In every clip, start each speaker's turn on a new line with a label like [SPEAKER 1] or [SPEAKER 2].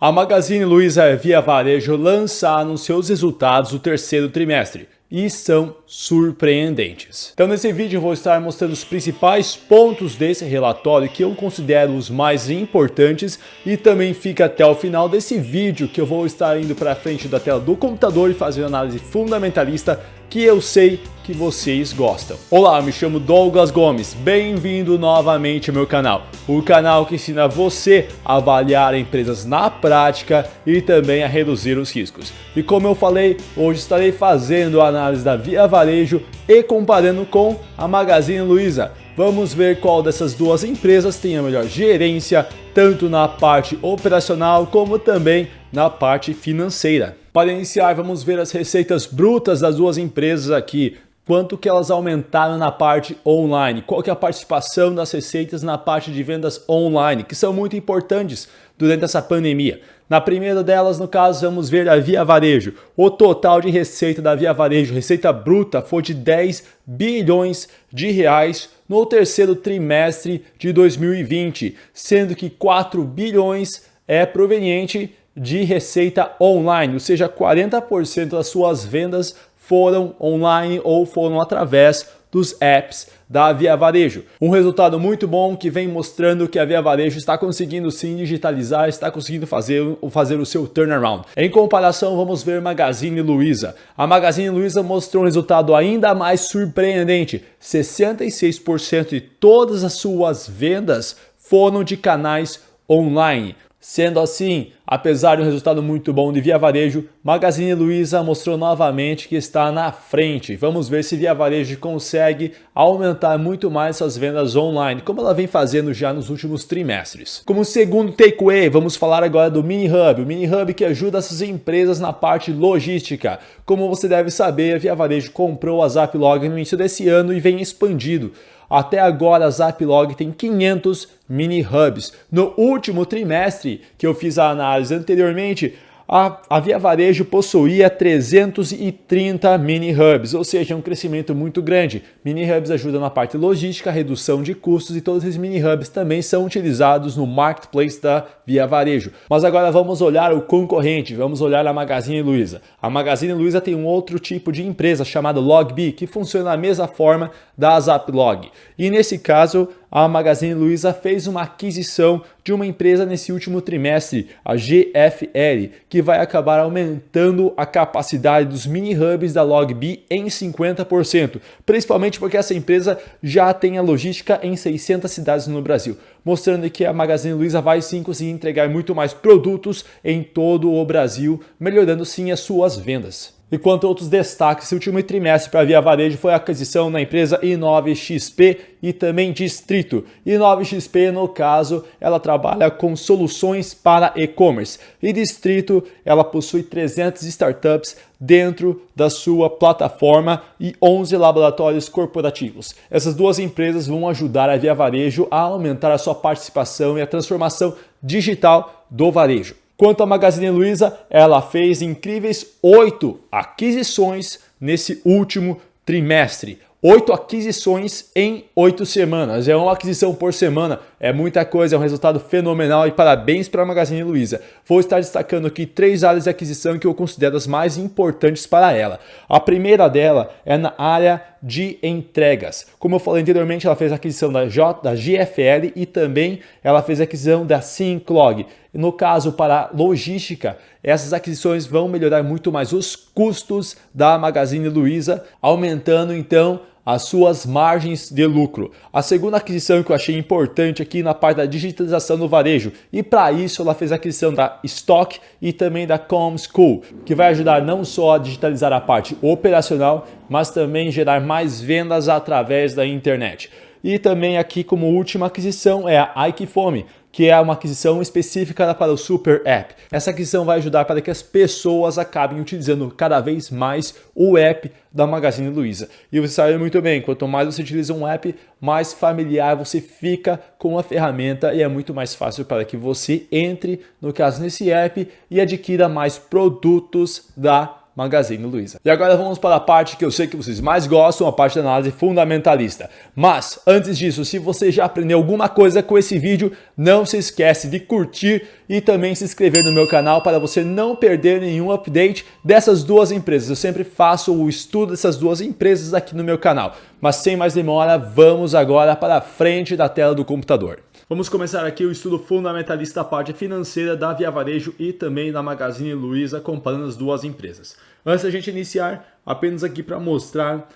[SPEAKER 1] A Magazine Luiza e Via Varejo lançaram seus resultados do terceiro trimestre e são surpreendentes. Então nesse vídeo eu vou estar mostrando os principais pontos desse relatório que eu considero os mais importantes e também fica até o final desse vídeo que eu vou estar indo para frente da tela do computador e fazendo análise fundamentalista que eu sei que vocês gostam. Olá, me chamo Douglas Gomes, bem-vindo novamente ao meu canal, o canal que ensina você a avaliar empresas na prática e também a reduzir os riscos. E como eu falei, hoje estarei fazendo a análise da Via Varejo e comparando com a Magazine Luiza. Vamos ver qual dessas duas empresas tem a melhor gerência, tanto na parte operacional como também na parte financeira. Para iniciar, vamos ver as receitas brutas das duas empresas aqui. Quanto que elas aumentaram na parte online, qual que é a participação das receitas na parte de vendas online, que são muito importantes durante essa pandemia. Na primeira delas, no caso, vamos ver a Via Varejo. O total de receita da Via Varejo, receita bruta, foi de 10 bilhões de reais no terceiro trimestre de 2020, sendo que 4 bilhões é proveniente de receita online, ou seja, 40% das suas vendas foram online ou foram através dos apps da Via Varejo. Um resultado muito bom que vem mostrando que a Via Varejo está conseguindo sim digitalizar, está conseguindo fazer o seu turnaround. Em comparação, vamos ver Magazine Luiza. A Magazine Luiza mostrou um resultado ainda mais surpreendente. 66% de todas as suas vendas foram de canais online. Sendo assim, apesar de um resultado muito bom de Via Varejo, Magazine Luiza mostrou novamente que está na frente. Vamos ver se Via Varejo consegue aumentar muito mais suas vendas online, como ela vem fazendo já nos últimos trimestres. Como segundo takeaway, vamos falar agora do Mini Hub. O Mini Hub que ajuda essas empresas na parte logística. Como você deve saber, a Via Varejo comprou a Zaplog no início desse ano e vem expandindo. Até agora a Zaplog tem 500 mini hubs. No último trimestre que eu fiz a análise anteriormente, a Via Varejo possuía 330 mini hubs, ou seja, um crescimento muito grande. Mini hubs ajudam na parte logística, redução de custos e todos esses mini hubs também são utilizados no marketplace da Via Varejo. Mas agora vamos olhar o concorrente, vamos olhar a Magazine Luiza. A Magazine Luiza tem um outro tipo de empresa chamada Logbi, que funciona da mesma forma da Zaplog. E nesse caso, a Magazine Luiza fez uma aquisição de uma empresa nesse último trimestre, a GFL, que vai acabar aumentando a capacidade dos mini hubs da Logbi em 50%, principalmente porque essa empresa já tem a logística em 600 cidades no Brasil, mostrando que a Magazine Luiza vai sim conseguir entregar muito mais produtos em todo o Brasil, melhorando sim as suas vendas. E quanto a outros destaques, esse último trimestre para a Via Varejo foi a aquisição na empresa Inove-XP e também Distrito. Inove-XP, no caso, ela trabalha com soluções para e-commerce. E Distrito, ela possui 300 startups dentro da sua plataforma e 11 laboratórios corporativos. Essas duas empresas vão ajudar a Via Varejo a aumentar a sua participação e a transformação digital do varejo. Quanto à Magazine Luiza, ela fez incríveis 8 aquisições nesse último trimestre. 8 aquisições em 8 semanas. É uma aquisição por semana, é muita coisa, é um resultado fenomenal e parabéns para a Magazine Luiza. Vou estar destacando aqui 3 áreas de aquisição que eu considero as mais importantes para ela. A primeira dela é na área de entregas. Como eu falei anteriormente, ela fez a aquisição da GFL e também ela fez a aquisição da Synclog. No caso, para logística, essas aquisições vão melhorar muito mais os custos da Magazine Luiza, aumentando então as suas margens de lucro. A segunda aquisição que eu achei importante aqui na parte da digitalização do varejo, e para isso ela fez a aquisição da Stock e também da ComSchool, que vai ajudar não só a digitalizar a parte operacional, mas também gerar mais vendas através da internet. E também aqui como última aquisição é a Aikifome, que é uma aquisição específica para o Super App. Essa aquisição vai ajudar para que as pessoas acabem utilizando cada vez mais o app da Magazine Luiza. E você sabe muito bem, quanto mais você utiliza um app, mais familiar você fica com a ferramenta e é muito mais fácil para que você entre, no caso, nesse app e adquira mais produtos da Magazine Luiza. E agora vamos para a parte que eu sei que vocês mais gostam, a parte da análise fundamentalista. Mas, antes disso, se você já aprendeu alguma coisa com esse vídeo, não se esquece de curtir e também se inscrever no meu canal para você não perder nenhum update dessas duas empresas. Eu sempre faço o estudo dessas duas empresas aqui no meu canal. Mas sem mais demora, vamos agora para a frente da tela do computador. Vamos começar aqui o estudo fundamentalista da parte financeira da Via Varejo e também da Magazine Luiza, comparando as duas empresas. Antes da gente iniciar, apenas aqui para mostrar,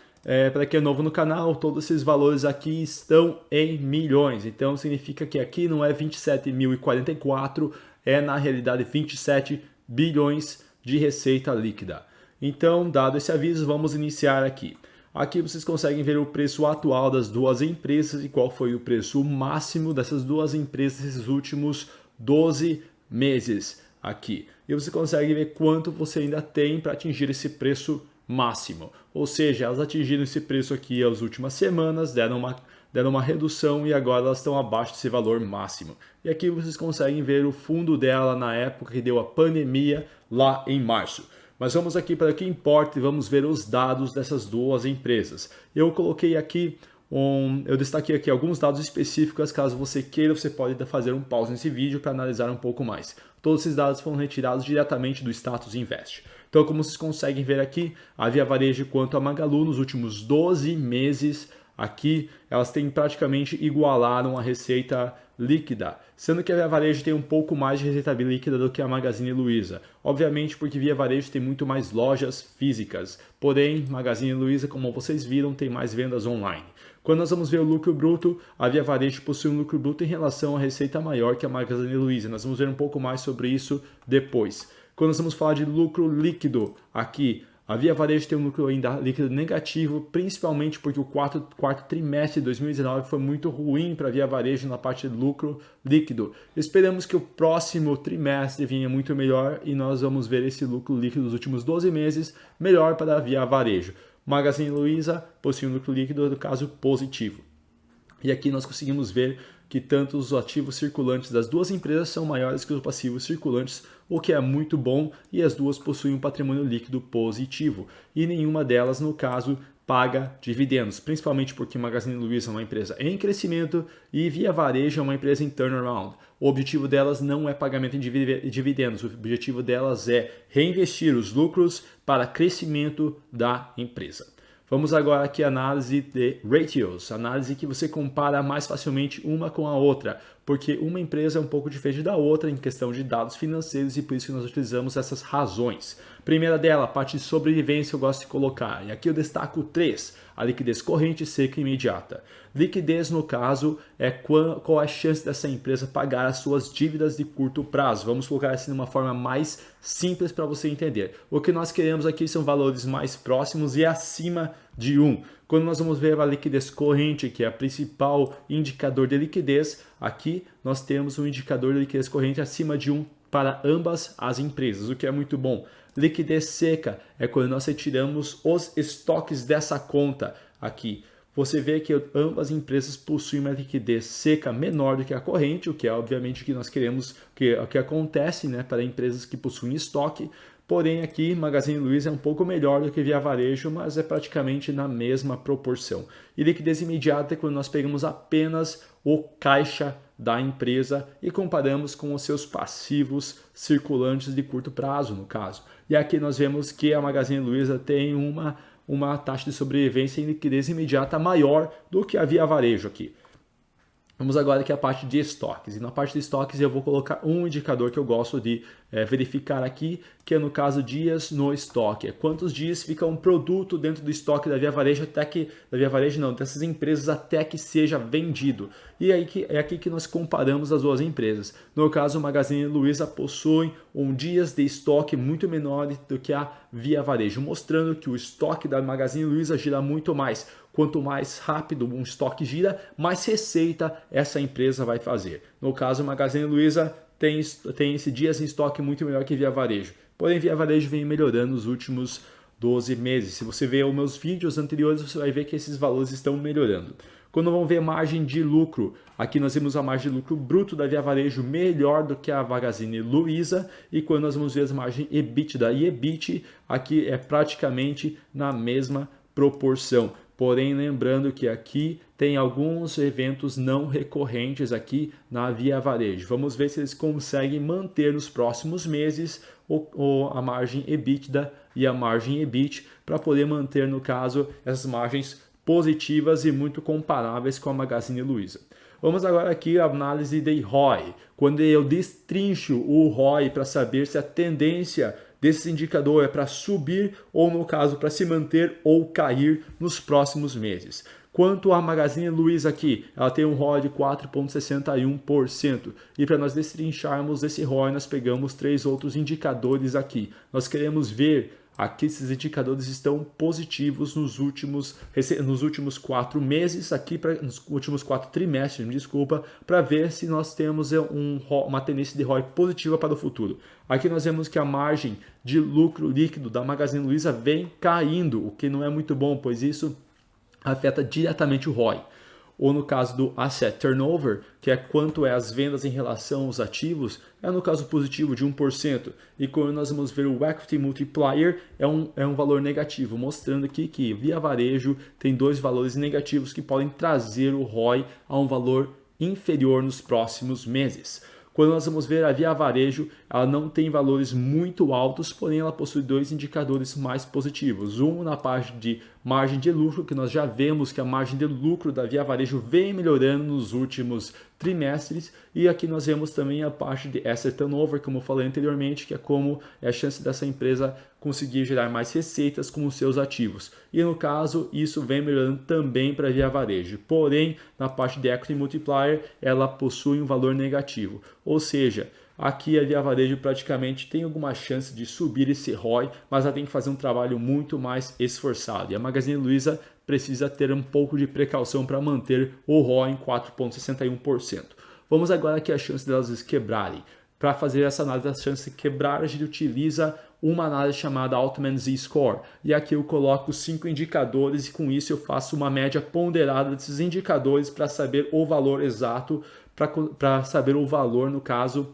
[SPEAKER 1] para quem é novo no canal, todos esses valores aqui estão em milhões. Então significa que aqui não é 27.044, é na realidade 27 bilhões de receita líquida. Então, dado esse aviso, vamos iniciar aqui. Aqui vocês conseguem ver o preço atual das duas empresas e qual foi o preço máximo dessas duas empresas nesses últimos 12 meses aqui. E você consegue ver quanto você ainda tem para atingir esse preço máximo. Ou seja, elas atingiram esse preço aqui as últimas semanas, deram uma redução e agora elas estão abaixo desse valor máximo. E aqui vocês conseguem ver o fundo dela na época que deu a pandemia lá em março. Mas vamos aqui para o que importa e vamos ver os dados dessas duas empresas. Eu coloquei aqui, eu destaquei aqui alguns dados específicos, caso você queira, você pode fazer um pause nesse vídeo para analisar um pouco mais. Todos esses dados foram retirados diretamente do Status Invest. Então, como vocês conseguem ver aqui, a Via Varejo quanto a Magalu nos últimos 12 meses, aqui elas têm praticamente igualaram a receita líquida, sendo que a Via Varejo tem um pouco mais de receita líquida do que a Magazine Luiza. Obviamente porque Via Varejo tem muito mais lojas físicas, porém Magazine Luiza, como vocês viram, tem mais vendas online. Quando nós vamos ver o lucro bruto, a Via Varejo possui um lucro bruto em relação à receita maior que a Magazine Luiza. Nós vamos ver um pouco mais sobre isso depois. Quando nós vamos falar de lucro líquido aqui, a Via Varejo tem um lucro ainda líquido negativo, principalmente porque o quarto trimestre de 2019 foi muito ruim para a Via Varejo na parte de lucro líquido. Esperamos que o próximo trimestre venha muito melhor e nós vamos ver esse lucro líquido dos últimos 12 meses melhor para a Via Varejo. Magazine Luiza possui um lucro líquido, no caso, positivo. E aqui nós conseguimos ver que tanto os ativos circulantes das duas empresas são maiores que os passivos circulantes, o que é muito bom, e as duas possuem um patrimônio líquido positivo. E nenhuma delas, no caso, paga dividendos, principalmente porque Magazine Luiza é uma empresa em crescimento e Via Varejo é uma empresa em turnaround. O objetivo delas não é pagamento de dividendos, o objetivo delas é reinvestir os lucros para crescimento da empresa. Vamos agora aqui à análise de ratios, análise que você compara mais facilmente uma com a outra, porque uma empresa é um pouco diferente da outra em questão de dados financeiros e por isso que nós utilizamos essas razões. Primeira dela, a parte de sobrevivência eu gosto de colocar, e aqui eu destaco 3, a liquidez corrente, seca e imediata. Liquidez, no caso, é qual a chance dessa empresa pagar as suas dívidas de curto prazo. Vamos colocar assim de uma forma mais simples para você entender. O que nós queremos aqui são valores mais próximos e acima de 1. Quando nós vamos ver a liquidez corrente, que é o principal indicador de liquidez, aqui nós temos um indicador de liquidez corrente acima de 1 para ambas as empresas, o que é muito bom. Liquidez seca é quando nós retiramos os estoques dessa conta aqui. Você vê que ambas as empresas possuem uma liquidez seca menor do que a corrente, o que é obviamente o que nós queremos, o que acontece, né, para empresas que possuem estoque. Porém aqui Magazine Luiza é um pouco melhor do que Via Varejo, mas é praticamente na mesma proporção. E liquidez imediata é quando nós pegamos apenas o caixa da empresa e comparamos com os seus passivos circulantes de curto prazo, no caso. E aqui nós vemos que a Magazine Luiza tem uma taxa de sobrevivência em liquidez imediata maior do que a Via Varejo aqui. Vamos agora aqui à parte de estoques. E na parte de estoques eu vou colocar um indicador que eu gosto de verificar aqui, que é no caso dias no estoque. É quantos dias fica um produto dentro do estoque da Via Varejo dessas empresas até que seja vendido. E aí é aqui que nós comparamos as duas empresas. No caso, o Magazine Luiza possui dias de estoque muito menor do que a Via Varejo, mostrando que o estoque da Magazine Luiza gira muito mais. Quanto mais rápido um estoque gira, mais receita essa empresa vai fazer. No caso, o Magazine Luiza tem esse dias em estoque muito melhor que Via Varejo. Porém, Via Varejo vem melhorando nos últimos 12 meses. Se você ver os meus vídeos anteriores, você vai ver que esses valores estão melhorando. Quando vamos ver margem de lucro, aqui nós temos a margem de lucro bruto da Via Varejo melhor do que a Magazine Luiza, e quando nós vamos ver as margens EBITDA e EBIT, aqui é praticamente na mesma proporção. Porém, lembrando que aqui tem alguns eventos não recorrentes aqui na Via Varejo. Vamos ver se eles conseguem manter nos próximos meses a margem EBITDA e a margem EBIT para poder manter, no caso, essas margens positivas e muito comparáveis com a Magazine Luiza. Vamos agora aqui à análise de ROI, quando eu destrincho o ROI para saber se a tendência desse indicador é para subir ou, no caso, para se manter ou cair nos próximos meses. Quanto à Magazine Luiza aqui, ela tem um ROI de 4,61%. E para nós destrincharmos esse ROI, nós pegamos 3 outros indicadores aqui. Nós queremos ver aqui esses indicadores estão positivos nos últimos 4 meses, nos últimos 4 trimestres, desculpa, para ver se nós temos uma tendência de ROI positiva para o futuro. Aqui nós vemos que a margem de lucro líquido da Magazine Luiza vem caindo, o que não é muito bom, pois isso afeta diretamente o ROI. Ou no caso do Asset Turnover, que é quanto é as vendas em relação aos ativos, é no caso positivo de 1%. E quando nós vamos ver o Equity Multiplier, é um valor negativo, mostrando aqui que Via Varejo tem 2 valores negativos que podem trazer o ROI a um valor inferior nos próximos meses. Quando nós vamos ver a Via Varejo, ela não tem valores muito altos, porém ela possui 2 indicadores mais positivos. Um na parte de margem de lucro, que nós já vemos que a margem de lucro da Via Varejo vem melhorando nos últimos trimestres, e aqui nós vemos também a parte de Asset Turnover, como eu falei anteriormente, que é como é a chance dessa empresa conseguir gerar mais receitas com os seus ativos. E no caso, isso vem melhorando também para a Via Varejo. Porém, na parte de Equity Multiplier, ela possui um valor negativo. Ou seja, aqui a Via Varejo praticamente tem alguma chance de subir esse ROI, mas ela tem que fazer um trabalho muito mais esforçado. E a Magazine Luiza precisa ter um pouco de precaução para manter o ROI em 4,61%. Vamos agora aqui a chance delas quebrarem. Para fazer essa análise da chance de quebrar, a gente utiliza uma análise chamada Altman Z-Score. E aqui eu coloco 5 indicadores e com isso eu faço uma média ponderada desses indicadores para saber o valor exato, para saber o valor, no caso,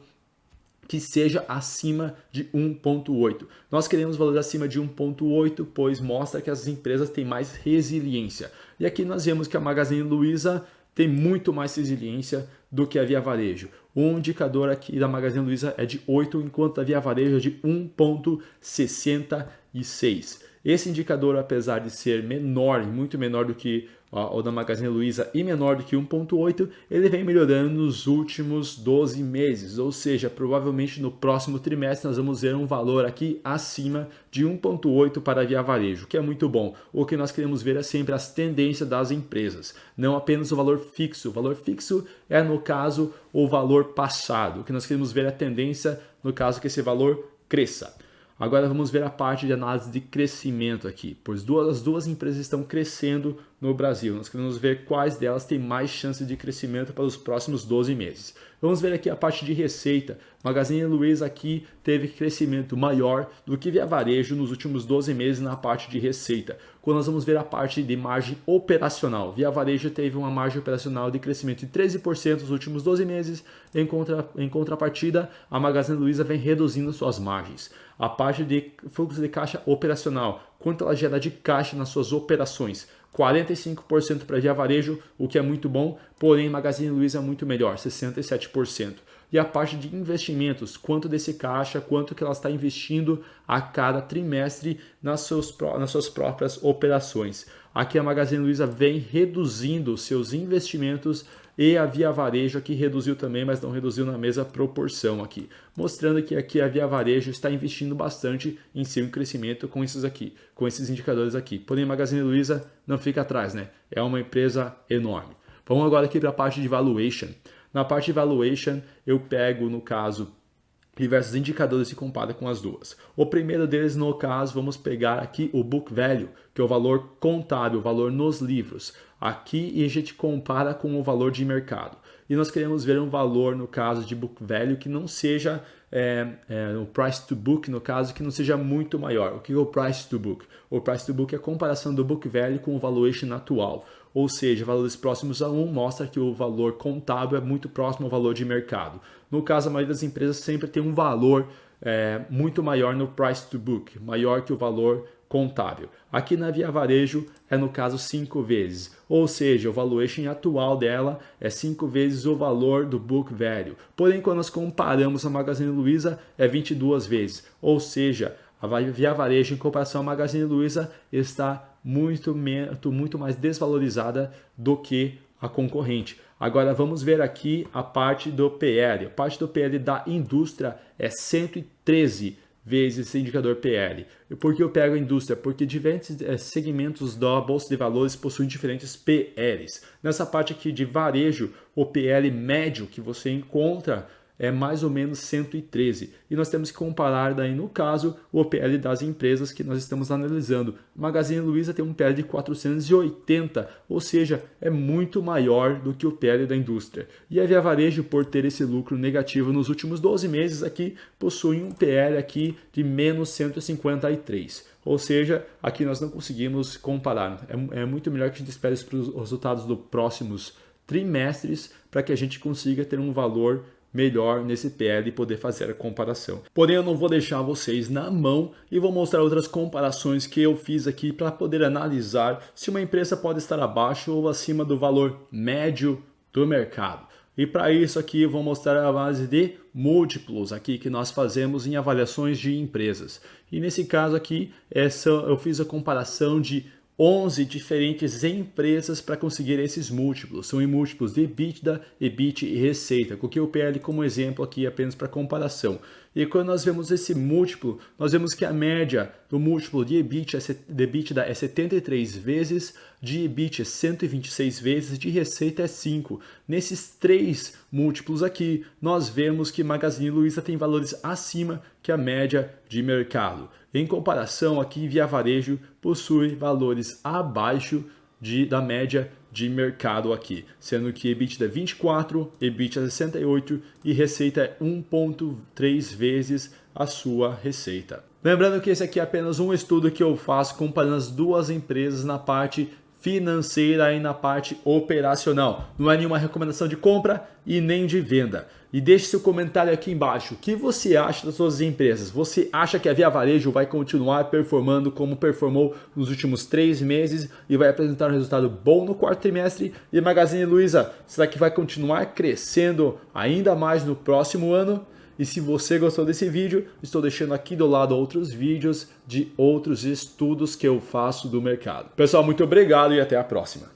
[SPEAKER 1] que seja acima de 1,8. Nós queremos valores acima de 1,8, pois mostra que as empresas têm mais resiliência. E aqui nós vemos que a Magazine Luiza tem muito mais resiliência do que a Via Varejo. O indicador aqui da Magazine Luiza é de 8, enquanto a Via Varejo é de 1,66. Esse indicador, apesar de ser menor, muito menor do que o da Magazine Luiza e menor do que 1,8, ele vem melhorando nos últimos 12 meses, ou seja, provavelmente no próximo trimestre nós vamos ver um valor aqui acima de 1,8 para a Via Varejo, que é muito bom. O que nós queremos ver é sempre as tendências das empresas, não apenas o valor fixo. O valor fixo é, no caso, o valor passado. O que nós queremos ver é a tendência, no caso, que esse valor cresça. Agora vamos ver a parte de análise de crescimento aqui, pois as duas empresas estão crescendo no Brasil. Nós queremos ver quais delas têm mais chance de crescimento para os próximos 12 meses. Vamos ver aqui a parte de receita. Magazine Luiza aqui teve crescimento maior do que Via Varejo nos últimos 12 meses na parte de receita. Quando nós vamos ver a parte de margem operacional, Via Varejo teve uma margem operacional de crescimento de 13% nos últimos 12 meses, em contrapartida, a Magazine Luiza vem reduzindo suas margens. A parte de fluxo de caixa operacional, quanto ela gera de caixa nas suas operações, 45% para Via Varejo, o que é muito bom, porém Magazine Luiza é muito melhor, 67%. E a parte de investimentos, quanto desse caixa, quanto que ela está investindo a cada trimestre nas suas próprias operações. Aqui a Magazine Luiza vem reduzindo seus investimentos e a Via Varejo aqui reduziu também, mas não reduziu na mesma proporção aqui. Mostrando que aqui a Via Varejo está investindo bastante em seu crescimento com esses indicadores aqui. Porém, a Magazine Luiza não fica atrás, né? É uma empresa enorme. Vamos agora aqui para a parte de valuation. Na parte de valuation, eu pego, no caso, diversos indicadores e compara com as duas. O primeiro deles, no caso, vamos pegar aqui o book value, que é o valor contábil, o valor nos livros. aqui e a gente compara com o valor de mercado. E nós queremos ver um valor, no caso de book value, que não seja o price to book, no caso, que não seja muito maior. O que é o price to book? O price to book é a comparação do book value com o valuation atual. Ou seja, valores próximos a 1 mostra que o valor contábil é muito próximo ao valor de mercado. No caso, a maioria das empresas sempre tem um valor muito maior no price to book, maior que o valor contábil. Aqui na Via Varejo é no caso 5 vezes, ou seja, o valuation atual dela é 5 vezes o valor do book value. Porém, quando nós comparamos a Magazine Luiza é 22 vezes, ou seja, a Via Varejo em comparação à Magazine Luiza está muito mais desvalorizada do que a concorrente. Agora vamos ver aqui a parte do PL. A parte do PL da indústria é 113 vezes esse indicador PL. E por que eu pego a indústria? Porque diferentes segmentos da Bolsa de Valores possuem diferentes PLs. Nessa parte aqui de varejo, o PL médio que você encontra é mais ou menos 113. E nós temos que comparar daí, no caso, o PL das empresas que nós estamos analisando. Magazine Luiza tem um PL de 480, ou seja, é muito maior do que o PL da indústria. E a Via Varejo, por ter esse lucro negativo nos últimos 12 meses aqui, possui um PL aqui de menos 153. Ou seja, aqui nós não conseguimos comparar. É muito melhor que a gente espere os resultados dos próximos trimestres para que a gente consiga ter um valor melhor nesse PL e poder fazer a comparação. Porém, eu não vou deixar vocês na mão e vou mostrar outras comparações que eu fiz aqui para poder analisar se uma empresa pode estar abaixo ou acima do valor médio do mercado. E para isso aqui eu vou mostrar a base de múltiplos aqui que nós fazemos em avaliações de empresas. E nesse caso aqui, eu fiz a comparação de 11 diferentes empresas para conseguir esses múltiplos. São em múltiplos de EBITDA, EBIT e receita. Coloquei o PL como exemplo aqui apenas para comparação. E quando nós vemos esse múltiplo, nós vemos que a média do múltiplo de EBITDA é 73 vezes, de EBIT é 126 vezes, de receita é 5. Nesses 3 múltiplos aqui, nós vemos que Magazine Luiza tem valores acima que a média de mercado. Em comparação, aqui Via Varejo possui valores abaixo da média de mercado aqui, sendo que EBITDA é 24, EBIT é 68 e receita é 1,3 vezes a sua receita. Lembrando que esse aqui é apenas um estudo que eu faço comparando as duas empresas na parte financeira e na parte operacional. Não é nenhuma recomendação de compra e nem de venda. E deixe seu comentário aqui embaixo. O que você acha das suas empresas? Você acha que a Via Varejo vai continuar performando como performou nos últimos 3 meses e vai apresentar um resultado bom no quarto trimestre? E Magazine Luiza, será que vai continuar crescendo ainda mais no próximo ano? E se você gostou desse vídeo, estou deixando aqui do lado outros vídeos de outros estudos que eu faço do mercado. Pessoal, muito obrigado e até a próxima.